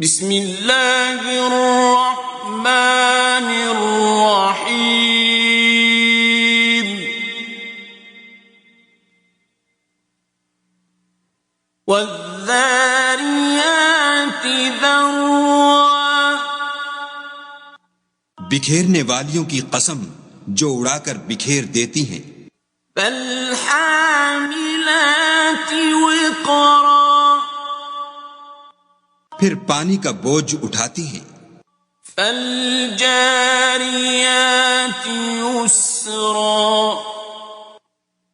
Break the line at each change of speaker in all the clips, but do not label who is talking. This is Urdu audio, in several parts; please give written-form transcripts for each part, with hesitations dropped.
بسم اللہ الرحمن الرحیم والذاریات ذروا
بکھیرنے والیوں کی قسم جو اڑا کر بکھیر دیتی ہیں.
فالحاملات وقرا
پھر پانی کا بوجھ اٹھاتی ہیں.
فالجاریات یسرا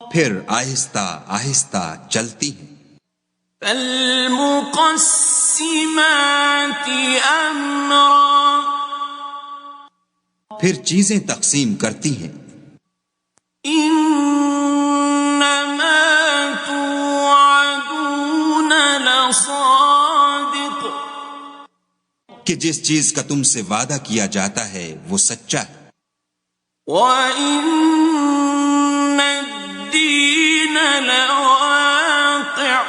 پھر آہستہ آہستہ چلتی ہیں.
فالمقسمات امرا
پھر چیزیں تقسیم کرتی ہیں.
انما توعدون لصادق
کہ جس چیز کا تم سے وعدہ کیا جاتا ہے وہ سچا ہے.
وَإِنَّ الدِّينَ لَوَاقِعٌ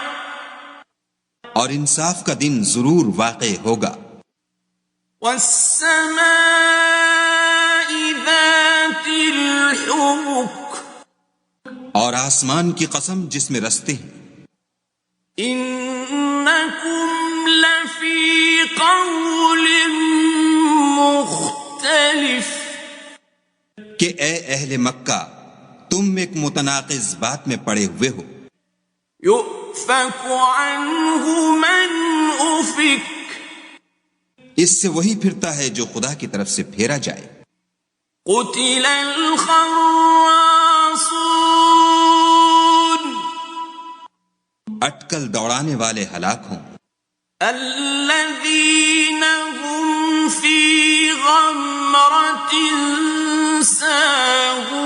اور انصاف کا دن ضرور واقع ہوگا.
وَالسَّمَاءِ ذَاتِ الْحُبُكِ
اور آسمان کی قسم جس میں رستے ہیں.
إِنَّكُمْ لَفِي قَوْلٍ مُخْتَلِفٍ
کہ اے اہل مکہ تم ایک متناقض بات میں پڑے ہوئے ہو.
يُؤْفَكُ عَنْهُ مَنْ أُفِكَ
اس سے وہی پھرتا ہے جو خدا کی طرف سے پھیرا جائے.
قُتِلَ الْخَرَّاصُونَ
اٹکل دوڑانے والے ہلاک ہوں.
الَّذِينَ هُمْ فِي غَمْرَةٍ سَاهُونَ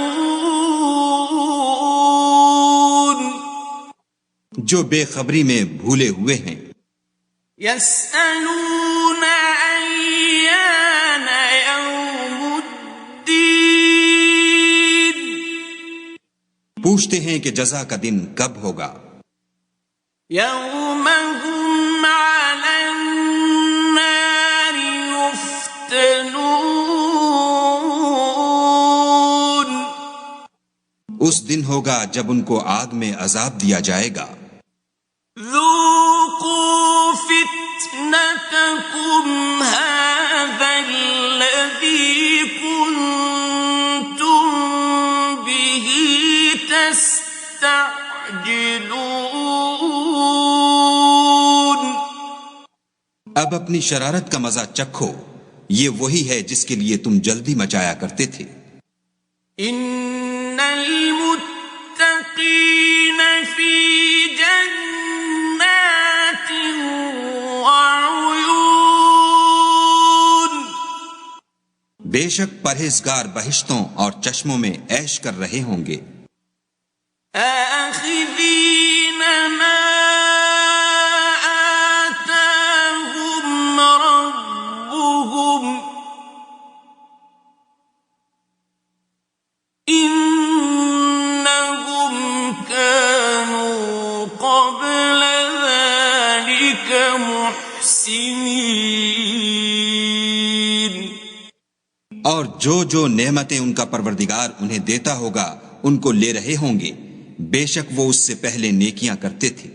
جو بے خبری میں بھولے ہوئے ہیں.
يَسْأَلُونَ أَيَّانَ يَوْمُ الدِّينِ
پوچھتے ہیں کہ جزا کا دن کب ہوگا.
يَوْمَ هُمْ عَلَى النَّارِ يُفْتَنُونَ
اس دن ہوگا جب ان کو آگ میں عذاب دیا جائے گا.
ذُوقُوا فِتْنَتَكُمْ هَذَا الَّذِي كُنتُم بِهِ تَسْتَعْجِلُونَ
اب اپنی شرارت کا مزہ چکھو، یہ وہی ہے جس کے لیے تم جلدی مچایا کرتے تھے.
إِنَّ الْمُتَّقِينَ فِي جَنَّاتٍ وَعُيُونٍ
بے شک پرہیزگار بہشتوں اور چشموں میں عیش کر رہے ہوں گے.
آخذین ما آتاهم ربهم انہم كانوا قبل ذلك محسنین
اور جو نعمتیں ان کا پروردگار انہیں دیتا ہوگا ان کو لے رہے ہوں گے. بے شک وہ اس سے پہلے نیکیاں کرتے تھے.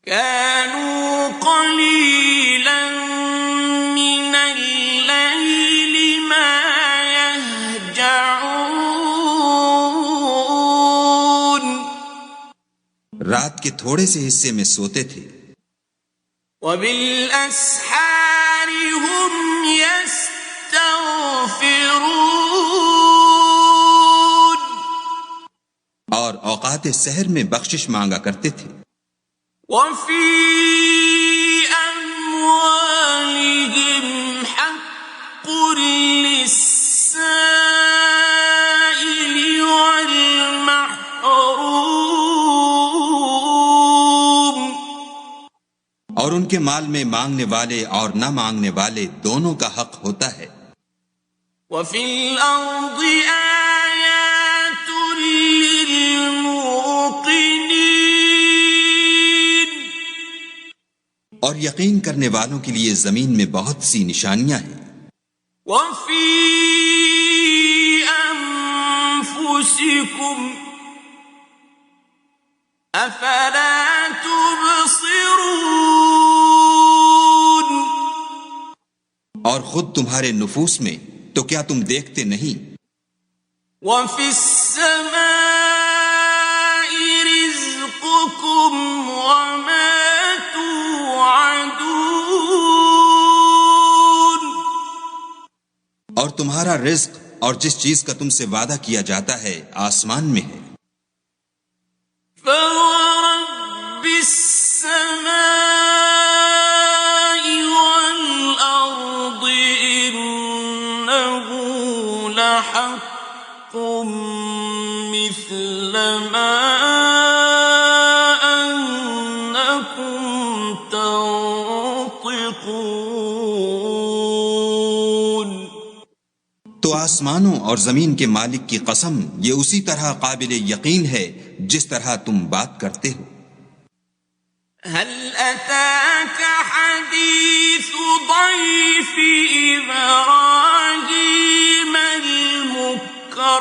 كانوا قليلا من الليل ما يهجعون
رات کے تھوڑے سے حصے میں سوتے تھے.
وبالأسحار هم يستغفرون
اور اوقات سحر میں بخشش مانگا کرتے تھے.
وفي أموالهم حق للسائل والمحروم
اور ان کے مال میں مانگنے والے اور نہ مانگنے والے دونوں کا حق ہوتا ہے.
وفي الأرض آيات للموقنين
اور یقین کرنے والوں کے لیے زمین میں بہت سی نشانیاں ہیں.
وَفِي أَنفُسِكُمْ أَفَلَا تُبْصِرُونَ
اور خود تمہارے نفوس میں تو کیا تم دیکھتے نہیں؟
وَفِي السَّمَاءِ رِزْقُكُمْ وَمَا تُوعَدُونَ
اور تمہارا رزق اور جس چیز کا تم سے وعدہ کیا جاتا ہے آسمان میں ہے.
فَوَرَبِّ السَّمَاءِ وَالْأَرْضِ إِنَّهُ لَحَقٌّ مِثْلَ مَا أَنَّكُمْ تَنطِقُونَ
تو آسمانوں اور زمین کے مالک کی قسم یہ اسی طرح قابل یقین ہے جس طرح تم بات کرتے ہو.
هل أتاك حديث ضيف إبراهيم المكرمين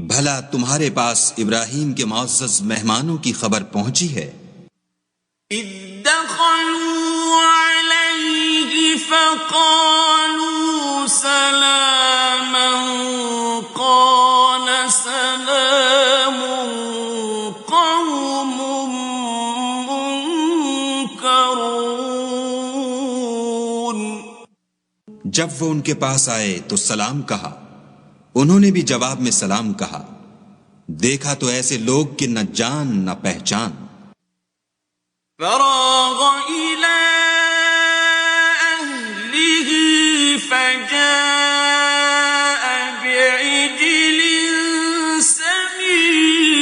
بھلا تمہارے پاس ابراہیم کے معزز مہمانوں کی خبر پہنچی ہے؟
إذ دخلوا عليه فقالوا سلاما قال سلام قوم منكرون
جب وہ ان کے پاس آئے تو سلام کہا. انہوں نے بھی جواب میں سلام کہا. دیکھا تو ایسے لوگ کہ نہ جان نہ پہچان.
فراغ إلى أهله فجاء بعجل سمين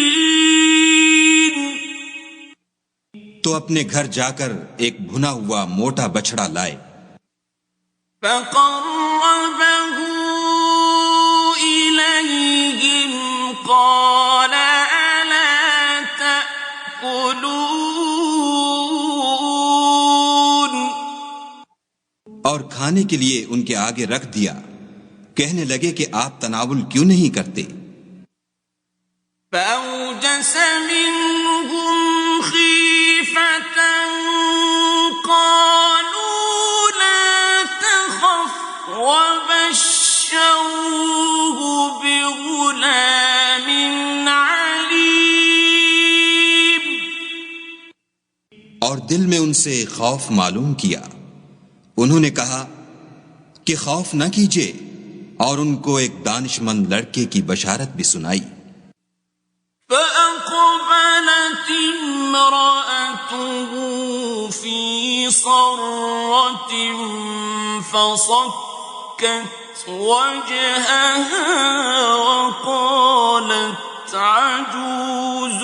تو اپنے گھر جا کر ایک بھنا ہوا موٹا بچڑا لائے.
فقربه إليهم قال ألا تأكلون
اور کھانے کے لیے ان کے آگے رکھ دیا. کہنے لگے کہ آپ تناول کیوں نہیں کرتے؟
فأوجس منهم خيفة قالوا لا تخف وبشروه بغلام عليم
اور دل میں ان سے خوف معلوم کیا. انہوں نے کہا کہ خوف نہ کیجیے، اور ان کو ایک دانشمند لڑکے کی بشارت بھی سنائی.
فأقبلت امرأته في صرة فصكت وجهها وقالت عجوز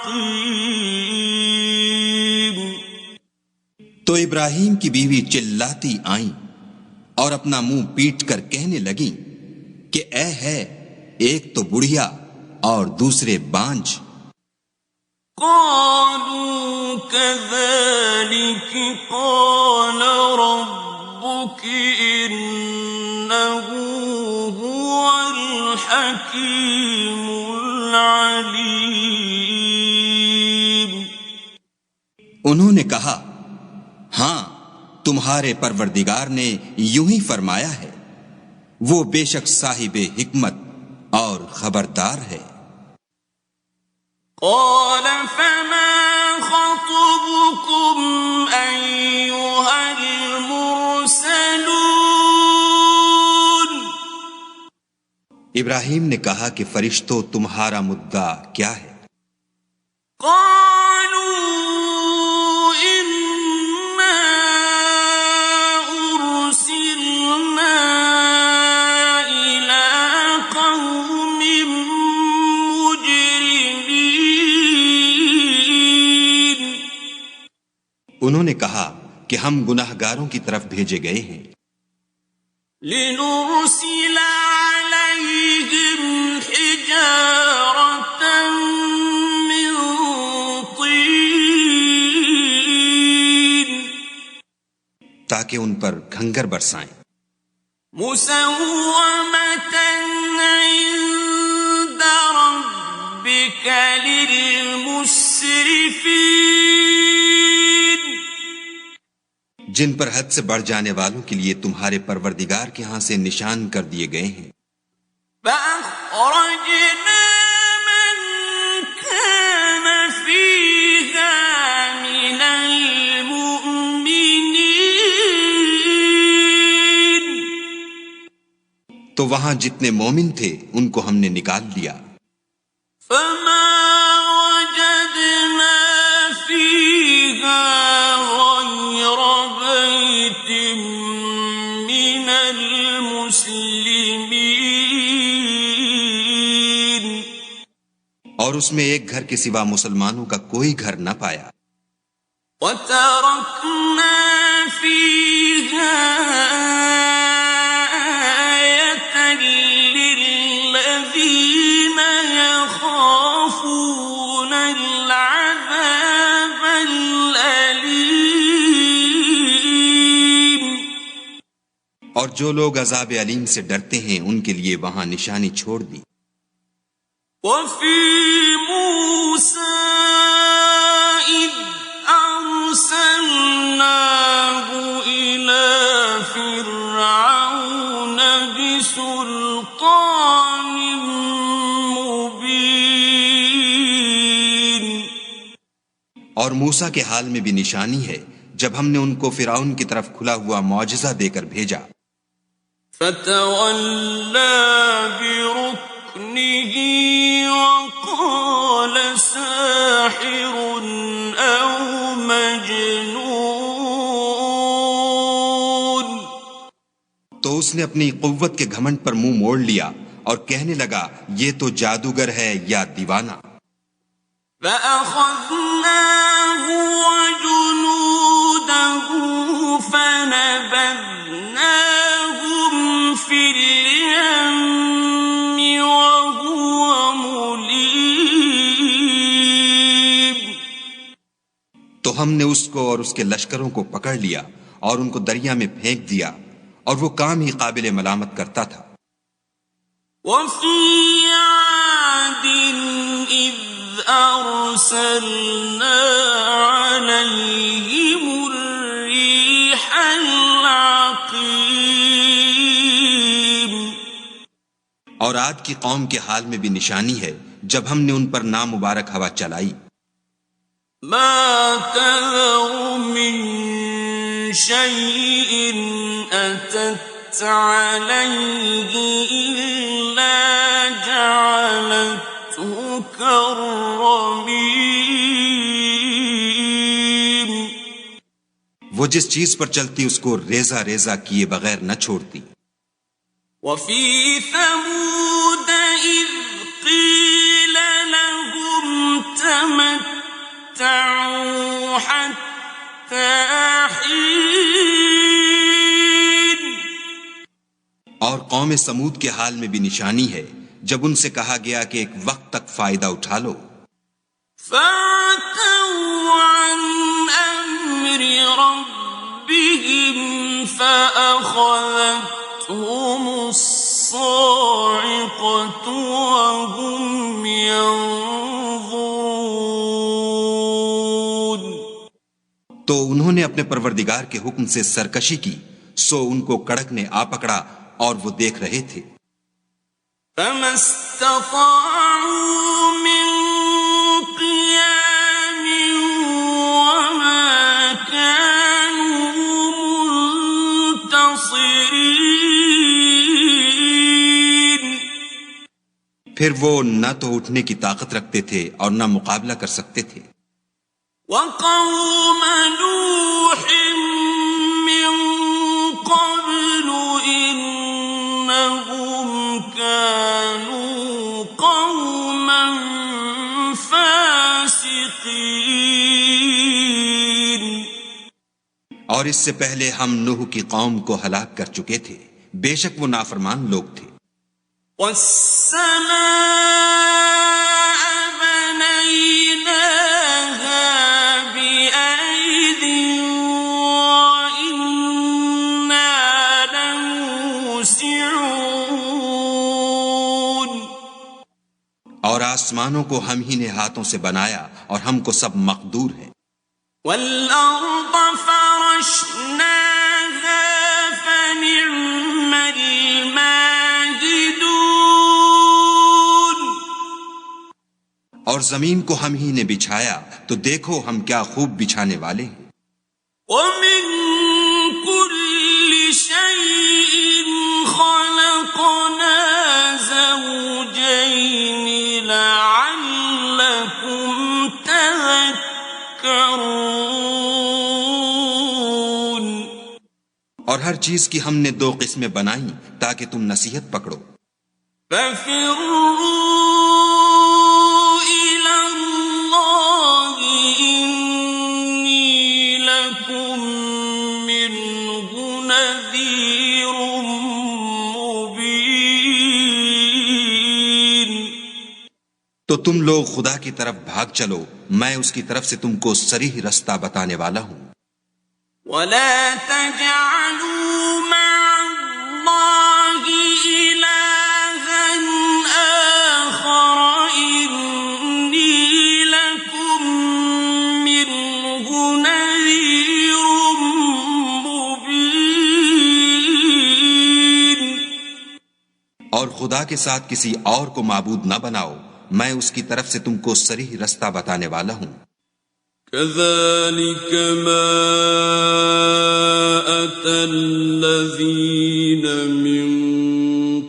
عقيم
تو ابراہیم کی بیوی چلاتی آئیں اور اپنا منہ پیٹ کر کہنے لگیں کہ اے ہے، ایک تو بڑھیا اور دوسرے بانج.
قالوا كذلك قال ربك إنه هو الحكيم العليم
انہوں نے کہا ہاں، تمہارے پروردگار نے یوں ہی فرمایا ہے، وہ بے شک صاحب حکمت اور خبردار ہے.
قال فما خطبكم أيها المرسلون
ابراہیم نے کہا کہ فرشتوں تمہارا مدعا کیا ہے؟
قالوا إنا أرسلنا إلى قوم مجرمين
انہوں نے کہا کہ ہم گناہ گاروں کی طرف بھیجے گئے ہیں.
لنرسل عليهم حجارة من
تاکہ ان پر کھنگر برسائیں۔
مسومة عند ربك للمسرفين،
جن پر حد سے بڑھ جانے والوں کے لیے تمہارے پروردگار کے ہاں سے نشان کر دیے گئے ہیں۔
فأخرجنا من كان فيها من المؤمنين،
تو وہاں جتنے مومن تھے ان کو ہم نے نکال لیا۔
فما وجدنا فيها غير بيت من المسلمين،
اور اس میں ایک گھر کے سوا مسلمانوں کا کوئی گھر نہ پایا۔
وتركنا فيها آية للذين يخافون العذاب الأليم،
اور جو لوگ عذاب علیم سے ڈرتے ہیں ان کے لیے وہاں نشانی چھوڑ دی۔
وفي موسى إذ أرسلناه إلى فرعون بسلطان مبين،
اور موسیٰ کے حال میں بھی نشانی ہے جب ہم نے ان کو فرعون کی طرف کھلا ہوا معجزہ دے کر بھیجا۔
فتولى بركنه وقال ساحر أو مجنون،
تو اس نے اپنی قوت کے گھمنڈ پر منہ موڑ لیا اور کہنے لگا یہ تو جادوگر ہے یا دیوانہ۔
فأخذناه وجنوده فنبذناهم في اليم وهو مليم،
تو ہم نے اس کو اور اس کے لشکروں کو پکڑ لیا اور ان کو دریا میں پھینک دیا، اور وہ کام ہی قابل ملامت کرتا تھا۔
وفي عاد إذ أرسلنا عليهم الريح العقيم،
اور عاد کی قوم کے حال میں بھی نشانی ہے جب ہم نے ان پر نامبارک ہوا چلائی۔
ما تذر من شيء أتت عليه إلا جعلته كالرميم،
وہ جس چیز پر چلتی اس کو ریزہ ریزہ کیے بغیر نہ چھوڑتی۔
وفي ثمود إذ قيل لهم تمتعوا حتى حين،
اور قوم سمود کے حال میں بھی نشانی ہے جب ان سے کہا گیا کہ ایک وقت تک فائدہ اٹھا لو۔
فعتوا عن أمر ربهم فأخذتهم الصاعقة وهم ينظرون،
تو انہوں نے اپنے پروردگار کے حکم سے سرکشی کی، سو ان کو کڑک نے آ پکڑا اور وہ دیکھ رہے تھے۔
فما استطاعوا من قيام وما كانوا منتصرين،
پھر وہ نہ تو اٹھنے کی طاقت رکھتے تھے اور نہ مقابلہ کر سکتے تھے۔
وقوم نوح من قبل إنهم كانوا قوما فاسقين،
اور اس سے پہلے ہم نوح کی قوم کو ہلاک کر چکے تھے، بے شک وہ نافرمان لوگ تھے۔
والسماء بنيناها بأيد وإنا
آسمانوں کو ہم ہی نے ہاتھوں سے بنایا اور ہم کو سب مقدور ہے.
وَالْأَرْضَ فَرَشْنَاهَا فَنِعْمَ الْمَاهِدُونَ.
اور زمین کو ہم ہی نے بچھایا تو دیکھو ہم کیا خوب بچھانے والے ہیں.
وَمِن كُلِّ شَيْءٍ خَلَقْنَا زَوْجَيْنِ لَعَلَّكُمْ تَذَكَّرُونَ.
اور ہر چیز کی ہم نے 2 قسمیں بنائیں تاکہ تم نصیحت پکڑو.
فَفِرُّوا إِلَى اللَّهِ إِنِّي لَكُمْ مِنْهُ نَذِيرٌ مُبِينٌ.
تو تم لوگ خدا کی طرف بھاگ چلو، میں اس کی طرف سے تم کو صریح رستہ بتانے والا ہوں.
وَلَا تَجْعَلُوا مَعَ اللَّهِ إِلَٰهًا آخَرَ إِنِّي لَكُمْ مِنْهُ نَذِيرٌ مُبِينٌ.
اور خدا کے ساتھ کسی اور کو معبود نہ بناؤ، میں اس کی طرف سے تم کو صریح رستہ بتانے والا ہوں.
كَذَلِكَ مَا أَتَى الَّذِينَ مِن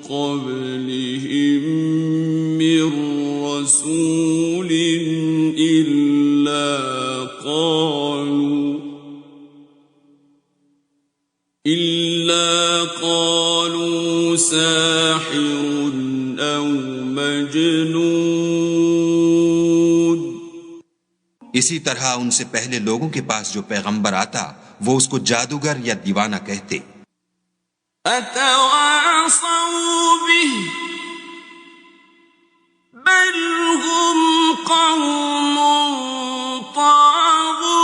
قَبْلِهِم مِّن رَّسُولٍ إِلَّا قَالُوا سَاحِرٌ أَوْ مَجْنُونٌ.
اسی طرح ان سے پہلے لوگوں کے پاس جو پیغمبر آتا وہ اس کو جادوگر یا دیوانہ کہتے.
أَتَوَاصَوْا بِهِ بَلْ هُمْ قَوْمٌ طَاغُونَ.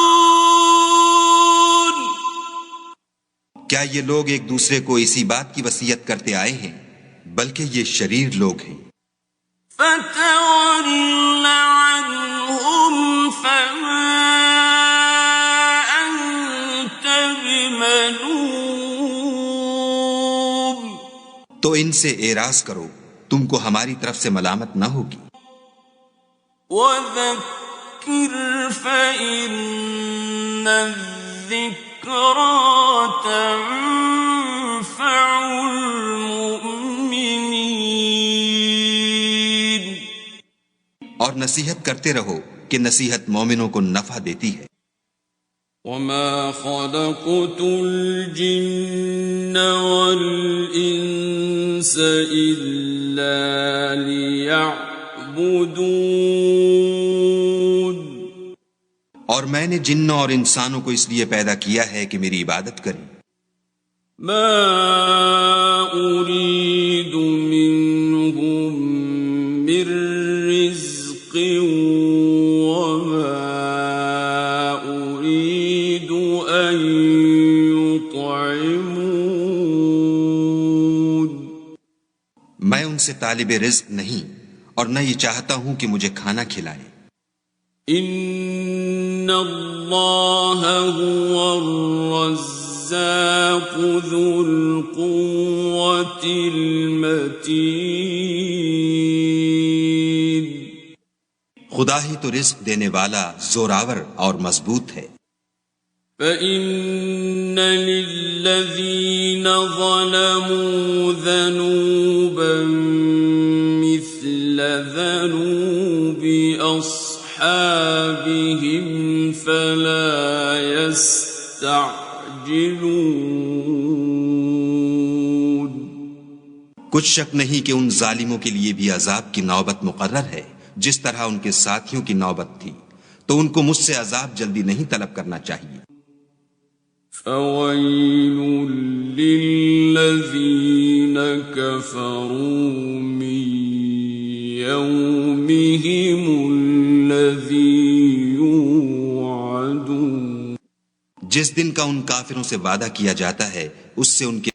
کیا یہ لوگ ایک دوسرے کو اسی بات کی وصیت کرتے آئے ہیں؟ بلکہ یہ شریر لوگ ہیں.
فَتَوَلَّ عَنْهُمْ فَمَا أَنْتَ بِمَلُومٍ.
تو ان سے اعراض کرو، تم کو ہماری طرف سے ملامت نہ ہوگی.
وَذَكِّرْ فَإِنَّ الذِّكْرَىٰ تَنفَعُ الْمُؤْمِنِينَ.
اور نصیحت کرتے رہو کہ نصیحت مومنوں کو نفع دیتی ہے.
وَمَا خَلَقْتُ الْجِنَّ وَالْإِنسَ إِلَّا لِيَعْبُدُونِ.
اور میں نے جنوں اور انسانوں کو اس لیے پیدا کیا ہے کہ میری عبادت کریں.
مَا أُرِيدُ مِنْهُمْ مِنْ رِزْقٍ وَمَا أُرِيدُ أَنْ يُطْعِمُونَ.
میں ان سے طالب رزق نہیں اور نہ یہ چاہتا ہوں کہ مجھے کھانا کھلائیں.
إِنَّ اللَّهَ هُوَ الرَّزَّاقُ ذُو الْقُوَّةِ الْمَتِينُ.
خدا ہی تو رزق دینے والا، زوراور اور مضبوط ہے.
فَإِنَّ لِلَّذِينَ ظَلَمُوا ذَنُوبًا مِثْلَ ذَنُوبِ أَصْحَابِهِمْ فَلَا يَسْتَعْجِلُونَ.
کچھ شک نہیں کہ ان ظالموں کے لیے بھی عذاب کی نوبت مقرر ہے، جس طرح ان کے ساتھیوں کی نوبت تھی، تو ان کو مجھ سے عذاب جلدی نہیں طلب کرنا چاہیے.
فَوَيْلٌ لِّلَّذِينَ كَفَرُوا مِن يَوْمِهِمُ الَّذِي يُوعَدُونَ.
جس دن کا ان کافروں سے وعدہ کیا جاتا ہے اس سے ان کے